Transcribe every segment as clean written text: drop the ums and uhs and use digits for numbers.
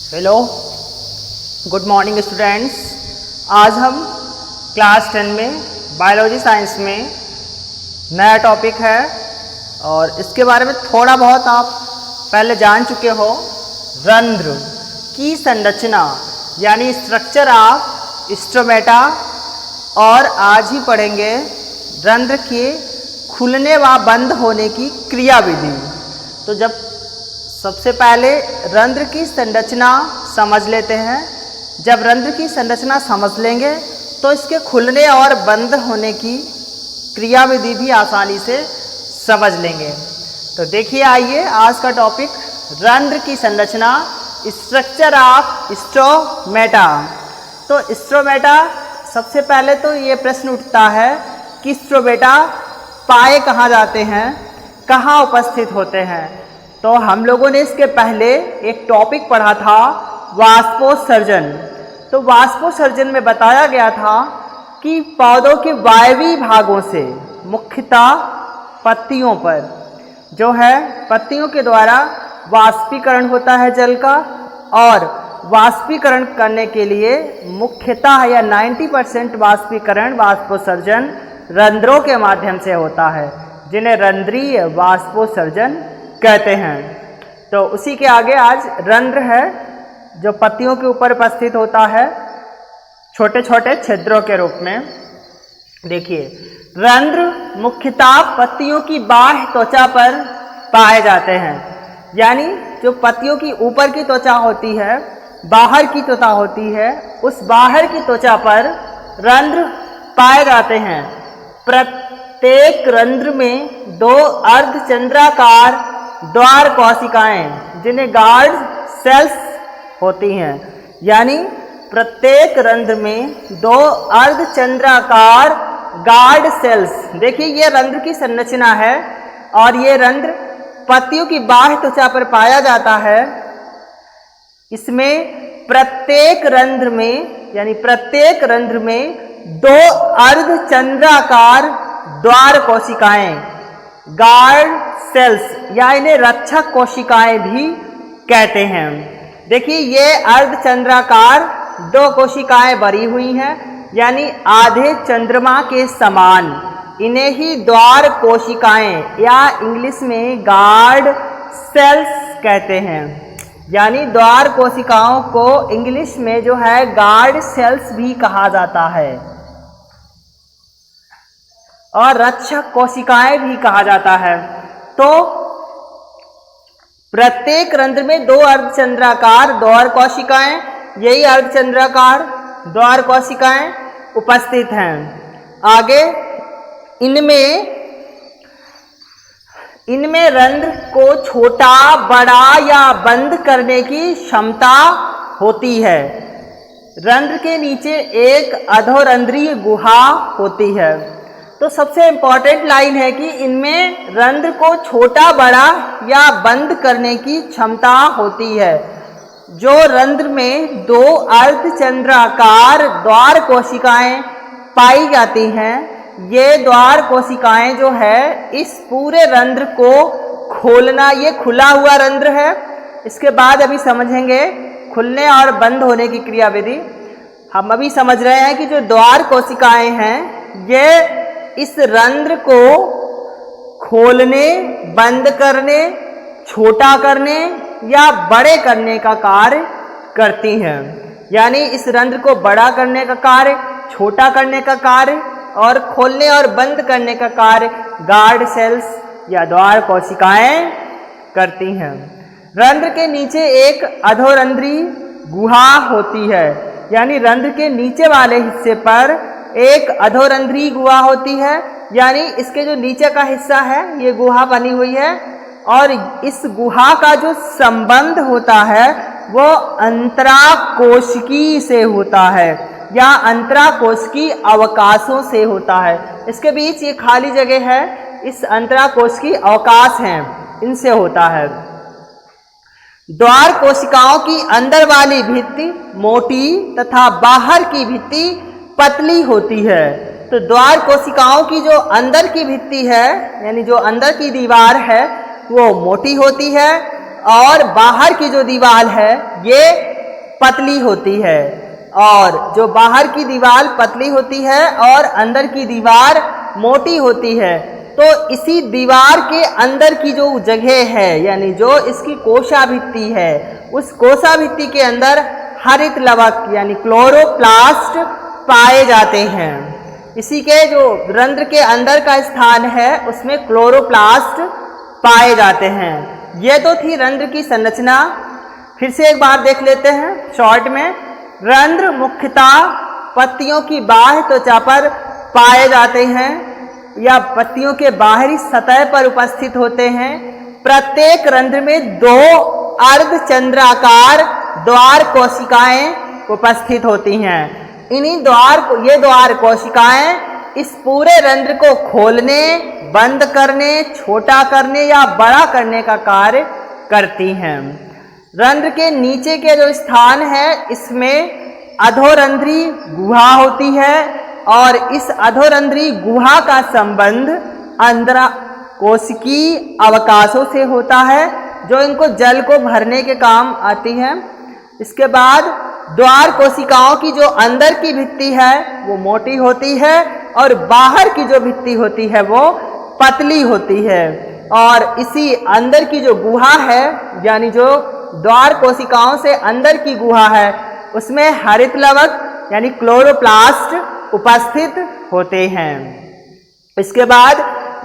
Hello, good morning students. आज हम class 10 में बायोलॉजी साइंस में नया टॉपिक है और इसके बारे में थोड़ा बहुत आप पहले जान चुके हो। रंध्र की संरचना यानी स्ट्रक्चर ऑफ स्टोमेटा, और आज ही पढ़ेंगे रंध्र के खुलने व बंद होने की क्रियाविधि। तो जब सबसे पहले रंध्र की संरचना समझ लेते हैं। जब रंध्र की संरचना समझ लेंगे तो इसके खुलने और बंद होने की क्रियाविधि भी आसानी से समझ लेंगे। तो देखिए, आइए आज का टॉपिक रंध्र की संरचना, स्ट्रक्चर ऑफ स्टोमेटा। तो स्टोमेटा, सबसे पहले तो ये प्रश्न उठता है कि स्टोमेटा पाए कहाँ जाते हैं, कहाँ उपस्थित होते हैं। तो हम लोगों ने इसके पहले एक टॉपिक पढ़ा था, वाष्पोत्सर्जन। तो वाष्पोत्सर्जन में बताया गया था कि पौधों के वायवीय भागों से, मुख्यतः पत्तियों पर जो है, पत्तियों के द्वारा वाष्पीकरण होता है जल का, और वाष्पीकरण करने के लिए मुख्यतः या 90% वाष्पीकरण, वाष्पोत्सर्जन रंध्रों के माध्यम से होता है, जिन्हें रंध्रीय वाष्पोत्सर्जन कहते हैं। तो उसी के आगे आज रंध्र है जो पत्तियों के ऊपर उपस्थित होता है छोटे छोटे छिद्रों के रूप में। देखिए, रंध्र मुख्यतः पत्तियों की बाह्य त्वचा पर पाए जाते हैं, यानी जो पत्तियों की ऊपर की त्वचा होती है, बाहर की त्वचा होती है, उस बाहर की त्वचा पर रंध्र पाए जाते हैं। प्रत्येक रंध्र में 2 अर्धचंद्राकार द्वार कोशिकाएं, जिन्हें गार्ड सेल्स होती हैं, यानी प्रत्येक रंध्र में 2 अर्धचंद्राकार गार्ड सेल्स। देखिए, ये रंध्र की संरचना है और ये रंध्र पत्तियों की बाह्य त्वचा पर पाया जाता है। इसमें प्रत्येक रंध्र में, यानी प्रत्येक रंध्र में 2 अर्धचंद्राकार द्वार कोशिकाएं, गार्ड सेल्स, या इन्हें रक्षक कोशिकाएं भी कहते हैं। देखिए, ये अर्धचंद्राकार 2 कोशिकाएं भरी हुई हैं, यानी आधे चंद्रमा के समान। इन्हें ही द्वार कोशिकाएं या इंग्लिश में गार्ड सेल्स कहते हैं। यानी द्वार कोशिकाओं को इंग्लिश में जो है गार्ड सेल्स भी कहा जाता है, और रक्षक कोशिकाएं भी कहा जाता है। तो प्रत्येक रंध्र में 2 अर्धचंद्राकार द्वार कोशिकाएं, यही अर्धचंद्राकार द्वार कोशिकाएं उपस्थित हैं। आगे इनमें रंध्र को छोटा, बड़ा या बंद करने की क्षमता होती है। रंध्र के नीचे एक अधोरंध्रीय गुहा होती है। तो सबसे इंपॉर्टेंट लाइन है कि इनमें रंध्र को छोटा, बड़ा या बंद करने की क्षमता होती है। जो रंध्र में 2 अर्धचंद्राकार द्वार कोशिकाएं पाई जाती हैं, ये द्वार कोशिकाएं जो है इस पूरे रंध्र को खोलना, ये खुला हुआ रंध्र है। इसके बाद अभी समझेंगे खुलने और बंद होने की क्रियाविधि। हम अभी समझ रहे हैं कि जो द्वार कोशिकाएं हैं, ये इस रंध्र को खोलने, बंद करने, छोटा करने या बड़े करने का कार्य करती हैं। यानी इस रंध्र को बड़ा करने का कार्य, छोटा करने का कार्य और खोलने और बंद करने का कार्य गार्ड सेल्स या द्वार कोशिकाएं करती हैं। रंध्र के नीचे एक अधोरंध्रीय गुहा होती है, यानी रंध्र के नीचे वाले हिस्से पर एक अधोरंध्रीय गुहा होती है, यानी इसके जो नीचे का हिस्सा है ये गुहा बनी हुई है, और इस गुहा का जो संबंध होता है वो अंतराकोशिकी से होता है या अंतराकोशिकी अवकाशों से होता है। इसके बीच ये खाली जगह है, इस अंतराकोशिकी अवकाश हैं, इनसे होता है। द्वार कोशिकाओं की अंदर वाली भित्ति मोटी तथा बाहर की भित्ति पतली होती है। तो द्वार कोशिकाओं की जो अंदर की भित्ति है, यानी जो अंदर की दीवार है, वो मोटी होती है, और बाहर की जो दीवार है ये पतली होती है और जो बाहर की दीवार पतली होती है और अंदर की दीवार मोटी होती है। तो इसी दीवार के अंदर की जो जगह है यानी जो इसकी कोशाभित्ति है, उस कोशाभित्ति के अंदर हरित लवक यानी क्लोरोप्लास्ट पाए जाते हैं। इसी के जो रंध्र के अंदर का स्थान है उसमें क्लोरोप्लास्ट पाए जाते हैं। ये तो थी रंध्र की संरचना। फिर से एक बार देख लेते हैं शॉर्ट में। रंध्र मुख्यतः पत्तियों की बाह्य त्वचा पर पाए जाते हैं या पत्तियों के बाहरी सतह पर उपस्थित होते हैं। प्रत्येक रंध्र में 2 अर्धचंद्राकार द्वार कोशिकाएं उपस्थित होती हैं। इन्हीं ये द्वार कोशिकाएं इस पूरे रंध्र को खोलने, बंद करने, छोटा करने या बड़ा करने का कार्य करती हैं। रंध्र के नीचे के जो स्थान है इसमें अधोरंध्री गुहा होती है और इस अधोरंध्री गुहा का संबंध अंदर कोशिकीय अवकाशों से होता है जो इनको जल को भरने के काम आती है। इसके बाद द्वार कोशिकाओं की जो अंदर की भित्ति है वो मोटी होती है और बाहर की जो भित्ति होती है वो पतली होती है। और इसी अंदर की जो गुहा है यानी जो द्वार कोशिकाओं से अंदर की गुहा है उसमें हरित लवक यानी क्लोरोप्लास्ट उपस्थित होते हैं। इसके बाद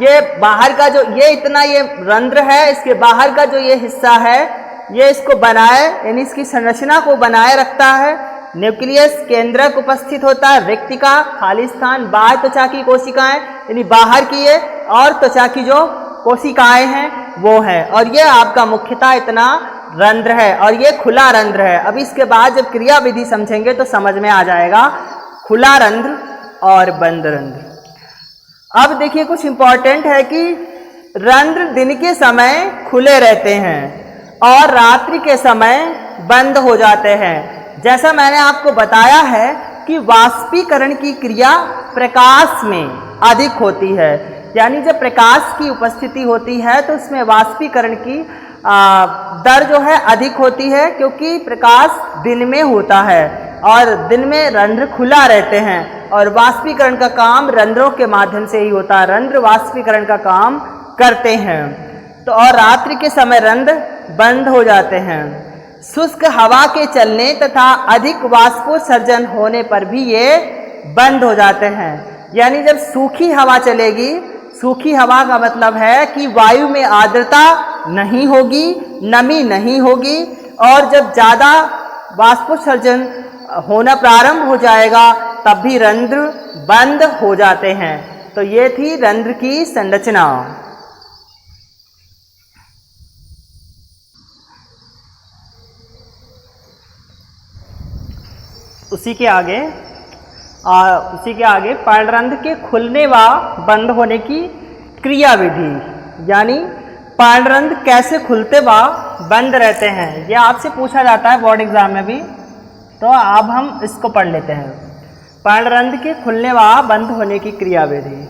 ये बाहर का जो ये रंध्र है, इसके बाहर का जो ये हिस्सा है ये इसको बनाए यानी इसकी संरचना को बनाए रखता है। न्यूक्लियस केंद्रक उपस्थित होता है, रिक्तिका खाली स्थान, बाह्य त्वचा की कोशिकाएं यानी बाहर की है और त्वचा की जो कोशिकाएं हैं वो है। और ये आपका मुख्यतः इतना रंध्र है और ये खुला रंध्र है। अभी इसके बाद जब क्रिया विधि समझेंगे तो समझ में आ जाएगा खुला रंध्र और बंद रंध्र। अब देखिए कुछ इंपॉर्टेंट है कि रंध्र दिन के समय खुले रहते हैं और रात्रि के समय बंद हो जाते हैं। जैसा मैंने आपको बताया है कि वाष्पीकरण की क्रिया प्रकाश में अधिक होती है, यानी जब प्रकाश की उपस्थिति होती है तो उसमें वाष्पीकरण की दर जो है अधिक होती है, क्योंकि प्रकाश दिन में होता है और दिन में रंध्र खुला रहते हैं और वाष्पीकरण का काम रंध्रों के माध्यम से ही होता है। रंध्र वाष्पीकरण का काम करते हैं। तो और रात्रि के समय रंध्र बंद हो जाते हैं। शुष्क हवा के चलने तथा अधिक वाष्पोत्सर्जन होने पर भी ये बंद हो जाते हैं। यानी जब सूखी हवा चलेगी, सूखी हवा का मतलब है कि वायु में आर्द्रता नहीं होगी, नमी नहीं होगी और जब ज़्यादा वाष्पोत्सर्जन होना प्रारंभ हो जाएगा तब भी रंध्र बंद हो जाते हैं। तो ये थी रंध्र की संरचना। उसी के आगे पर्णरंध्र के खुलने व बंद होने की क्रिया विधि, यानी पर्णरंध्र कैसे खुलते व बंद रहते हैं, यह आपसे पूछा जाता है बोर्ड एग्जाम में भी। तो अब हम इसको पढ़ लेते हैं, पर्णरंध्र के खुलने व बंद होने की क्रिया विधि।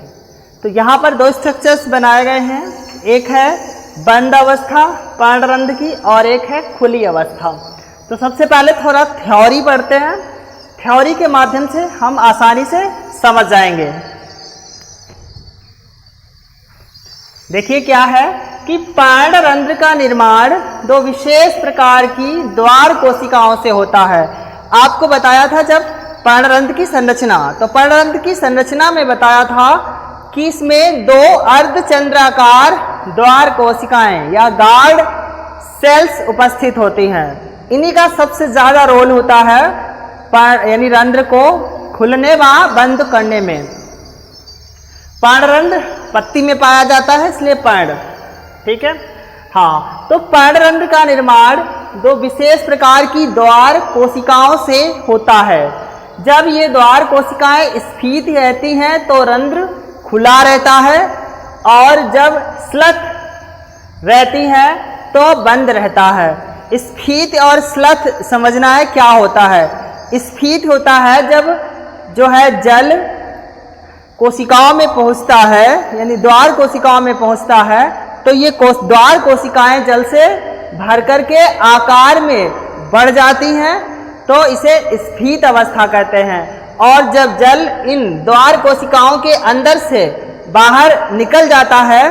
तो यहाँ पर 2 स्ट्रक्चर्स बनाए गए हैं, एक है बंद अवस्था पर्णरंध्र की और एक है खुली अवस्था। तो सबसे पहले थोड़ा थ्योरी पढ़ते हैं, थ्योरी के माध्यम से हम आसानी से समझ जाएंगे। देखिए क्या है कि पर्णरंध्र का निर्माण 2 विशेष प्रकार की द्वार कोशिकाओं से होता है। आपको बताया था जब पर्णरंध्र की संरचना, तो पर्णरंध्र की संरचना में बताया था कि इसमें 2 अर्धचंद्राकार द्वार कोशिकाएं या गार्ड सेल्स उपस्थित होती हैं। इन्हीं का सबसे ज्यादा रोल होता है यानी रंध्र को खुलने व बंद करने में। पर्णरंध्र पत्ती में पाया जाता है, इसलिए पर्ण, ठीक है। हाँ, तो पर्णरंध्र का निर्माण 2 विशेष प्रकार की द्वार कोशिकाओं से होता है। जब ये द्वार कोशिकाएं स्फीत रहती हैं तो रंध्र खुला रहता है और जब स्लथ रहती हैं तो बंद रहता है। स्फीत और स्लथ समझना है क्या होता है। स्फीत होता है जब जो है जल कोशिकाओं में पहुंचता है, यानी द्वार कोशिकाओं में पहुंचता है, तो ये द्वार कोशिकाएं जल से भर करके आकार में बढ़ जाती हैं तो इसे स्फीत अवस्था कहते हैं। और जब जल इन द्वार कोशिकाओं के अंदर से बाहर निकल जाता है,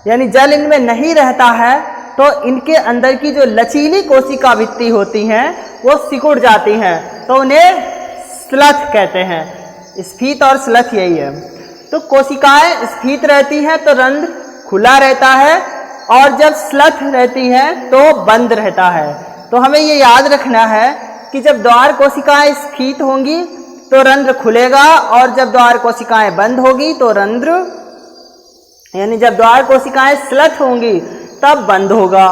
यानी जल इनमें नहीं रहता है, तो इनके अंदर की जो लचीली कोशिका भित्ति होती हैं वो सिकुड़ जाती हैं, तो उन्हें स्लथ कहते हैं। स्फीत और स्लथ यही है। तो कोशिकाएं स्फीत रहती हैं तो रंध्र खुला रहता है, और जब स्लथ रहती हैं तो बंद रहता है। तो हमें ये याद रखना है कि जब द्वार कोशिकाएं स्फीत होंगी तो रंध्र खुलेगा, और जब द्वार कोशिकाएं बंद होगी तो रंध्र, यानी जब द्वार कोशिकाएं स्लथ होंगी तब बंद होगा।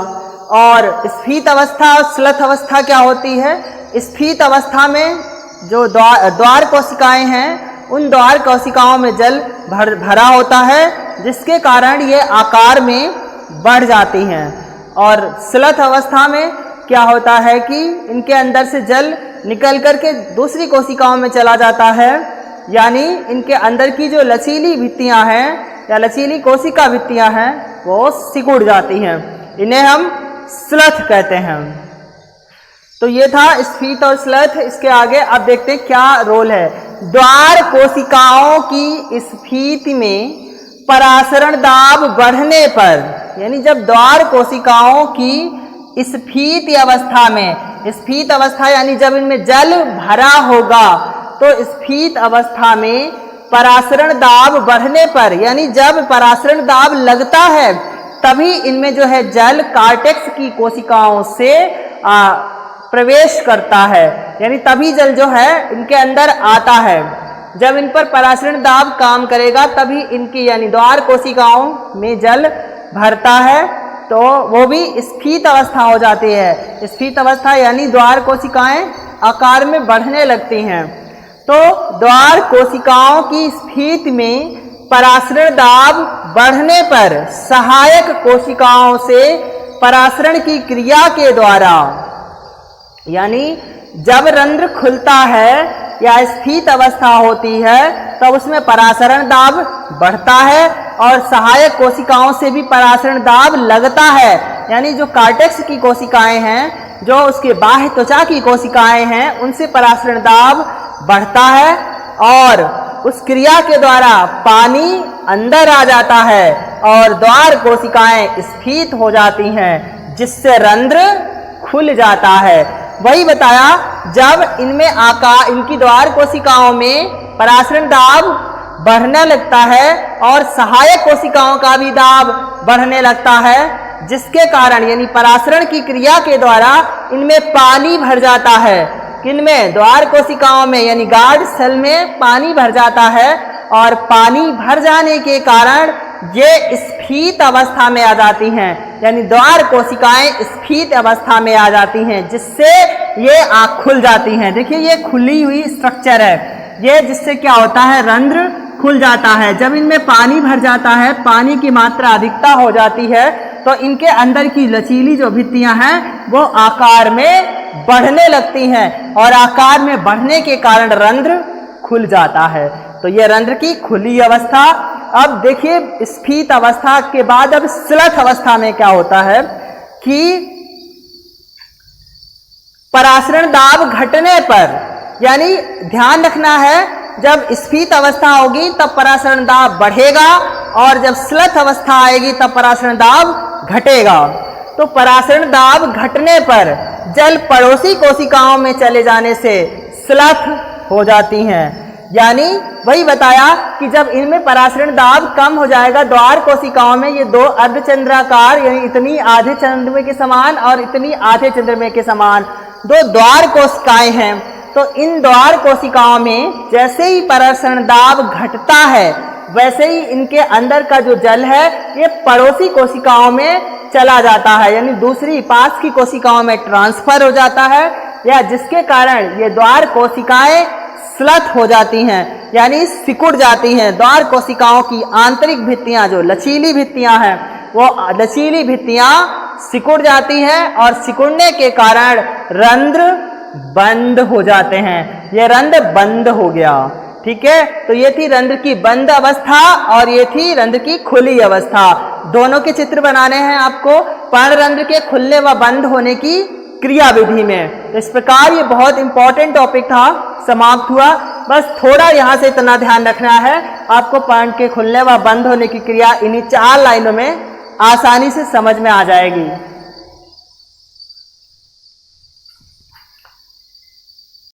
और स्फीत अवस्था और स्लथ अवस्था क्या होती है? स्फीत अवस्था में जो द्वार कोशिकाएं हैं उन द्वार कोशिकाओं में जल भरा होता है, जिसके कारण ये आकार में बढ़ जाती हैं। और स्लथ अवस्था में क्या होता है कि इनके अंदर से जल निकल करके दूसरी कोशिकाओं में चला जाता है, यानी इनके अंदर की जो लचीली भित्तियां हैं या लचीली कोशिका भित्तियां हैं वो सिकुड़ जाती हैं। इन्हें हम स्लथ कहते हैं। तो ये था स्फीत और स्लथ। इसके आगे अब देखते हैं क्या रोल है। द्वार कोशिकाओं की स्फीति में परासरण दाब बढ़ने पर, यानी जब द्वार कोशिकाओं की स्फीत अवस्था में, स्फीत अवस्था यानी जब इनमें जल भरा होगा, तो स्फीत अवस्था में परासरण दाब बढ़ने पर, यानी जब परासरण दाब लगता है तभी इनमें जो है जल कार्टेक्स की कोशिकाओं से प्रवेश करता है, यानी तभी जल जो है इनके अंदर आता है। जब इन पर परासरण दाब काम करेगा तभी इनकी यानी द्वार कोशिकाओं में जल भरता है, तो वो भी स्फीत अवस्था हो जाती है। स्फीत अवस्था यानी द्वार कोशिकाएं आकार में बढ़ने लगती हैं। तो द्वार कोशिकाओं की स्फीति में परासरण दाब बढ़ने पर सहायक कोशिकाओं से परासरण की क्रिया के द्वारा, यानी जब रंध्र खुलता है या स्फीत अवस्था होती है तब उसमें परासरण दाब बढ़ता है, और सहायक कोशिकाओं से भी परासरण दाब लगता है, यानी जो कार्टेक्स की कोशिकाएं हैं, जो उसके बाह्य त्वचा की कोशिकाएं हैं, उनसे परासरण दाब बढ़ता है, और उस क्रिया के द्वारा पानी अंदर आ जाता है और द्वार कोशिकाएं स्फीत हो जाती हैं, जिससे रंध्र खुल जाता है। वही बताया, जब इनमें इनकी द्वार कोशिकाओं में परासरण दाब बढ़ने लगता है और सहायक कोशिकाओं का भी दाब बढ़ने लगता है, जिसके कारण यानी परासरण की क्रिया के द्वारा इनमें पानी भर जाता है। किनमें? द्वार कोशिकाओं में, यानी गार्ड सेल में पानी भर जाता है, और पानी भर जाने के कारण ये स्फीत अवस्था में आ जाती हैं, यानी द्वार कोशिकाएं स्फीत अवस्था में आ जाती हैं, जिससे ये आँख खुल जाती हैं। देखिए ये खुली हुई स्ट्रक्चर है ये, जिससे क्या होता है, रंध्र खुल जाता है। जब इनमें पानी भर जाता है, पानी की मात्रा अधिकता हो जाती है, तो इनके अंदर की लचीली जो भित्तियां हैं वो आकार में बढ़ने लगती हैं, और आकार में बढ़ने के कारण रंध्र खुल जाता है। तो ये रंध्र की खुली अवस्था। अब देखिए स्फीत अवस्था के बाद अब स्लथ अवस्था में क्या होता है कि परासरण दाब घटने पर, यानी ध्यान रखना है, जब स्फीत अवस्था होगी तब परासरण दाब बढ़ेगा, और जब स्लथ अवस्था आएगी तब परासरण दाब घटेगा। तो परासरण दाब घटने पर जल पड़ोसी कोशिकाओं में चले जाने से स्लथ हो जाती हैं। यानी वही बताया कि जब इनमें परासरण दाब कम हो जाएगा द्वार कोशिकाओं में, ये दो अर्धचंद्राकार यानी इतनी आधे चंद्रमा के समान और इतनी आधे चंद्रमा के समान दो द्वार कोशिकाएं हैं, तो इन द्वार कोशिकाओं में जैसे ही परासरण दाब घटता है वैसे ही इनके अंदर का जो जल है ये पड़ोसी कोशिकाओं में चला जाता है, यानी दूसरी पास की कोशिकाओं में ट्रांसफर हो जाता है, या जिसके कारण ये द्वार कोशिकाएं स्लथ हो जाती हैं, यानी सिकुड़ जाती हैं। द्वार कोशिकाओं की आंतरिक भित्तियां, जो लचीली भित्तियां हैं, वो लचीली भित्तियां सिकुड़ जाती हैं, और सिकुड़ने के कारण रंध्र बंद हो जाते हैं। ये रंध्र बंद हो गया। ठीक है, तो ये थी रंध्र की बंद अवस्था और ये थी रंध्र की खुली अवस्था। दोनों के चित्र बनाने हैं आपको, पर्णरंध्र के खुलने व बंद होने की क्रिया विधि में। इस प्रकार ये बहुत इंपॉर्टेंट टॉपिक था, समाप्त हुआ। बस थोड़ा यहाँ से इतना ध्यान रखना है, आपको पॉइंट के खुलने व बंद होने की क्रिया इन्हीं 4 लाइनों में आसानी से समझ में आ जाएगी।